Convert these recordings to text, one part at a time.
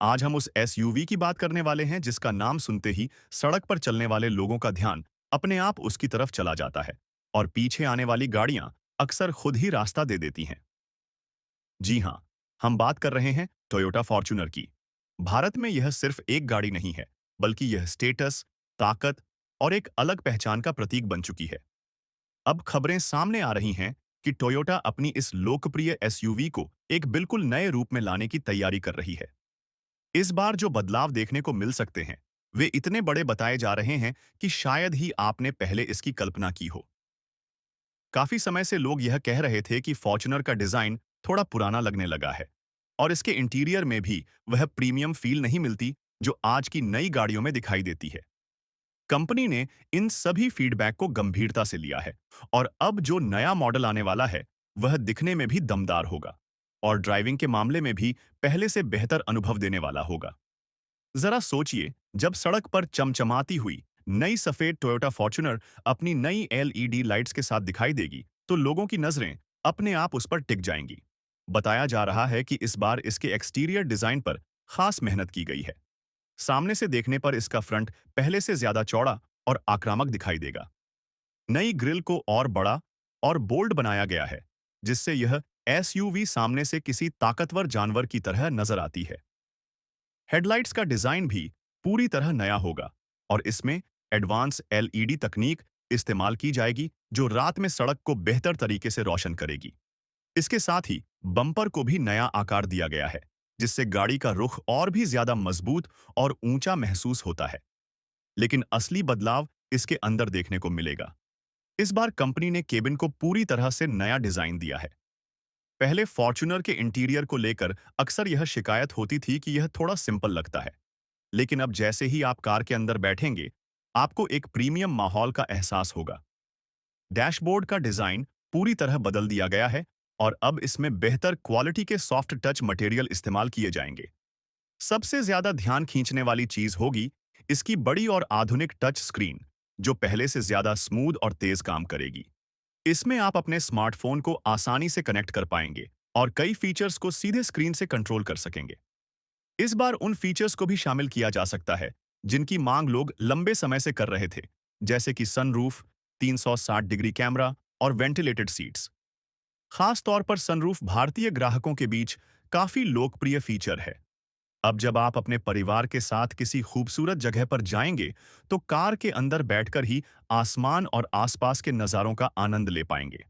आज हम उस एसयूवी की बात करने वाले हैं जिसका नाम सुनते ही सड़क पर चलने वाले लोगों का ध्यान अपने आप उसकी तरफ चला जाता है और पीछे आने वाली गाड़ियां अक्सर खुद ही रास्ता दे देती हैं। जी हां, हम बात कर रहे हैं टोयोटा फॉर्च्यूनर की। भारत में यह सिर्फ एक गाड़ी नहीं है, बल्कि यह स्टेटस, ताकत और एक अलग पहचान का प्रतीक बन चुकी है। अब खबरें सामने आ रही हैं कि टोयोटा अपनी इस लोकप्रिय एसयूवी को एक बिल्कुल नए रूप में लाने की तैयारी कर रही है। इस बार जो बदलाव देखने को मिल सकते हैं, वे इतने बड़े बताए जा रहे हैं कि शायद ही आपने पहले इसकी कल्पना की हो। काफी समय से लोग यह कह रहे थे कि फॉर्च्यूनर का डिजाइन थोड़ा पुराना लगने लगा है और इसके इंटीरियर में भी वह प्रीमियम फील नहीं मिलती जो आज की नई गाड़ियों में दिखाई देती है। कंपनी ने इन सभी फीडबैक को गंभीरता से लिया है और अब जो नया मॉडल आने वाला है, वह दिखने में भी दमदार होगा और ड्राइविंग के मामले में भी पहले से बेहतर अनुभव देने वाला होगा। जरा सोचिए, जब सड़क पर चमचमाती हुई नई सफेद टोयोटा फॉर्च्यूनर अपनी नई एलईडी लाइट्स के साथ दिखाई देगी, तो लोगों की नजरें अपने आप उस पर टिक जाएंगी। बताया जा रहा है कि इस बार इसके एक्सटीरियर डिजाइन पर खास मेहनत की गई है। सामने से देखने पर इसका फ्रंट पहले से ज्यादा चौड़ा और आक्रामक दिखाई देगा। नई ग्रिल को और बड़ा और बोल्ड बनाया गया है, जिससे यह एसयूवी सामने से किसी ताकतवर जानवर की तरह नजर आती है। हेडलाइट्स का डिजाइन भी पूरी तरह नया होगा और इसमें एडवांस एलईडी तकनीक इस्तेमाल की जाएगी जो रात में सड़क को बेहतर तरीके से रोशन करेगी। इसके साथ ही बम्पर को भी नया आकार दिया गया है, जिससे गाड़ी का रुख और भी ज्यादा मजबूत और ऊंचा महसूस होता है। लेकिन असली बदलाव इसके अंदर देखने को मिलेगा। इस बार कंपनी ने केबिन को पूरी तरह से नया डिजाइन दिया है। पहले फॉर्च्यूनर के इंटीरियर को लेकर अक्सर यह शिकायत होती थी कि यह थोड़ा सिंपल लगता है, लेकिन अब जैसे ही आप कार के अंदर बैठेंगे, आपको एक प्रीमियम माहौल का एहसास होगा। डैशबोर्ड का डिजाइन पूरी तरह बदल दिया गया है और अब इसमें बेहतर क्वालिटी के सॉफ्ट टच मटेरियल इस्तेमाल किए जाएंगे। सबसे ज्यादा ध्यान खींचने वाली चीज होगी इसकी बड़ी और आधुनिक टच स्क्रीन, जो पहले से ज्यादा स्मूथ और तेज काम करेगी। इसमें आप अपने स्मार्टफोन को आसानी से कनेक्ट कर पाएंगे और कई फीचर्स को सीधे स्क्रीन से कंट्रोल कर सकेंगे। इस बार उन फीचर्स को भी शामिल किया जा सकता है जिनकी मांग लोग लंबे समय से कर रहे थे, जैसे कि सनरूफ, 360 डिग्री कैमरा और वेंटिलेटेड सीट्स। खास तौर पर सनरूफ भारतीय ग्राहकों के बीच काफी लोकप्रिय फीचर है। अब जब आप अपने परिवार के साथ किसी खूबसूरत जगह पर जाएंगे, तो कार के अंदर बैठकर ही आसमान और आसपास के नज़ारों का आनंद ले पाएंगे।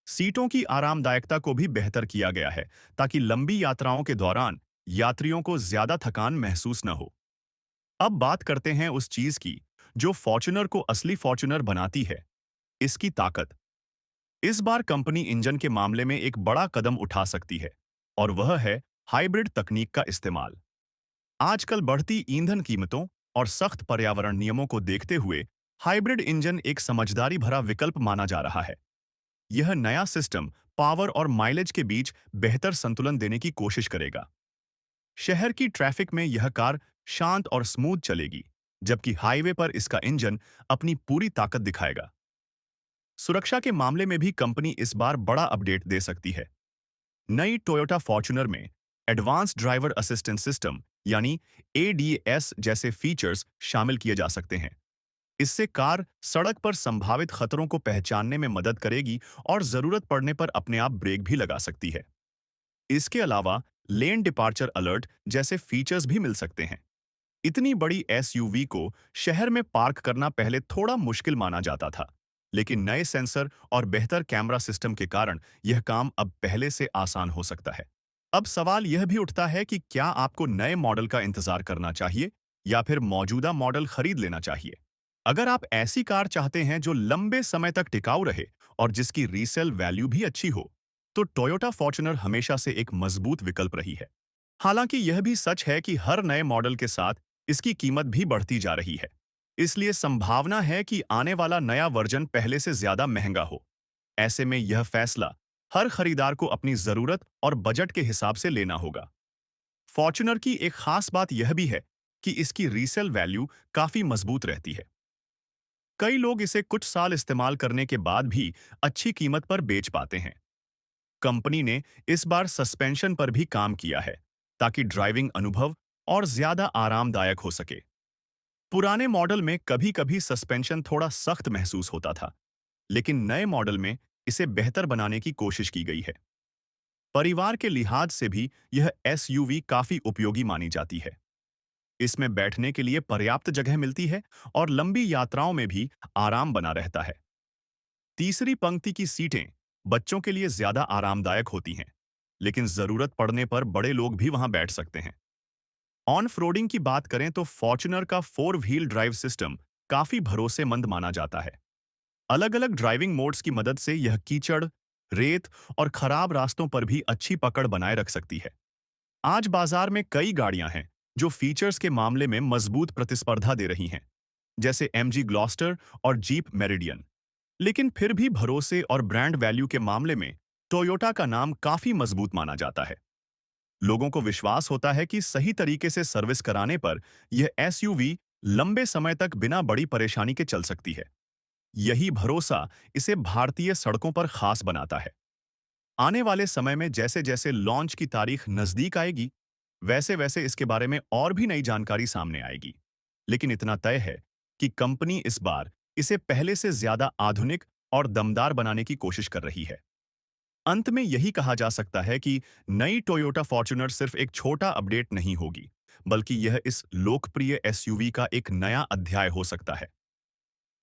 सीटों की आरामदायकता को भी बेहतर किया गया है ताकि लंबी यात्राओं के दौरान यात्रियों को ज्यादा थकान महसूस न हो। अब बात करते हैं उस चीज की जो फॉर्च्यूनर को असली फॉर्च्यूनर बनाती है, इसकी ताकत। इस बार कंपनी इंजन के मामले में एक बड़ा कदम उठा सकती है और वह है हाइब्रिड तकनीक का इस्तेमाल। आजकल बढ़ती ईंधन कीमतों और सख्त पर्यावरण नियमों को देखते हुए हाइब्रिड इंजन एक समझदारी भरा विकल्प माना जा रहा है। यह नया सिस्टम पावर और माइलेज के बीच बेहतर संतुलन देने की कोशिश करेगा। शहर की ट्रैफिक में यह कार शांत और स्मूथ चलेगी, जबकि हाईवे पर इसका इंजन अपनी पूरी ताकत दिखाएगा। सुरक्षा के मामले में भी कंपनी इस बार बड़ा अपडेट दे सकती है। नई टोयोटा फॉर्च्यूनर में एडवांस ड्राइवर असिस्टेंट सिस्टम यानी एडीएस जैसे फीचर्स शामिल किए जा सकते हैं। इससे कार सड़क पर संभावित खतरों को पहचानने में मदद करेगी और जरूरत पड़ने पर अपने आप ब्रेक भी लगा सकती है। इसके अलावा लेन डिपार्चर अलर्ट जैसे फीचर्स भी मिल सकते हैं। इतनी बड़ी एसयूवी को शहर में पार्क करना पहले थोड़ा मुश्किल माना जाता था, लेकिन नए सेंसर और बेहतर कैमरा सिस्टम के कारण यह काम अब पहले से आसान हो सकता है। अब सवाल यह भी उठता है कि क्या आपको नए मॉडल का इंतजार करना चाहिए या फिर मौजूदा मॉडल खरीद लेना चाहिए। अगर आप ऐसी कार चाहते हैं जो लंबे समय तक टिकाऊ रहे और जिसकी रीसेल वैल्यू भी अच्छी हो, तो टोयोटा फॉर्च्यूनर हमेशा से एक मजबूत विकल्प रही है। हालांकि यह भी सच है कि हर नए मॉडल के साथ इसकी कीमत भी बढ़ती जा रही है। इसलिए संभावना है कि आने वाला नया वर्जन पहले से ज्यादा महंगा हो। ऐसे में यह फैसला हर खरीदार को अपनी जरूरत और बजट के हिसाब से लेना होगा। फॉर्च्यूनर की एक खास बात यह भी है कि इसकी रीसेल वैल्यू काफी मजबूत रहती है। कई लोग इसे कुछ साल इस्तेमाल करने के बाद भी अच्छी कीमत पर बेच पाते हैं। कंपनी ने इस बार सस्पेंशन पर भी काम किया है ताकि ड्राइविंग अनुभव और ज्यादा आरामदायक हो सके। पुराने मॉडल में कभी-कभी सस्पेंशन थोड़ा सख्त महसूस होता था, लेकिन नए मॉडल में इसे बेहतर बनाने की कोशिश की गई है। परिवार के लिहाज से भी यह एसयूवी काफी उपयोगी मानी जाती है। इसमें बैठने के लिए पर्याप्त जगह मिलती है और लंबी यात्राओं में भी आराम बना रहता है। तीसरी पंक्ति की सीटें बच्चों के लिए ज्यादा आरामदायक होती हैं, लेकिन जरूरत पड़ने पर बड़े लोग भी वहां बैठ सकते हैं। ऑन फ्रोडिंग की बात करें तो फॉर्च्यूनर का 4 व्हील ड्राइव सिस्टम काफी भरोसेमंद माना जाता है। अलग अलग ड्राइविंग मोड्स की मदद से यह कीचड़, रेत और खराब रास्तों पर भी अच्छी पकड़ बनाए रख सकती है। आज बाजार में कई गाड़ियां हैं जो फीचर्स के मामले में मजबूत प्रतिस्पर्धा दे रही हैं, जैसे एमजी ग्लॉस्टर और जीप मेरिडियन। लेकिन फिर भी भरोसे और ब्रांड वैल्यू के मामले में टोयोटा का नाम काफी मजबूत माना जाता है। लोगों को विश्वास होता है कि सही तरीके से सर्विस कराने पर यह एसयूवी लंबे समय तक बिना बड़ी परेशानी के चल सकती है। यही भरोसा इसे भारतीय सड़कों पर खास बनाता है। आने वाले समय में जैसे जैसे लॉन्च की तारीख नजदीक आएगी, वैसे वैसे इसके बारे में और भी नई जानकारी सामने आएगी। लेकिन इतना तय है कि कंपनी इस बार इसे पहले से ज्यादा आधुनिक और दमदार बनाने की कोशिश कर रही है। अंत में यही कहा जा सकता है कि नई टोयोटा फॉर्च्यूनर सिर्फ एक छोटा अपडेट नहीं होगी, बल्कि यह इस लोकप्रिय एसयूवी का एक नया अध्याय हो सकता है।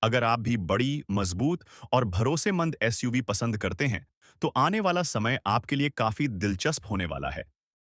अगर आप भी बड़ी, मजबूत और भरोसेमंद एसयूवी पसंद करते हैं, तो आने वाला समय आपके लिए काफी दिलचस्प होने वाला है।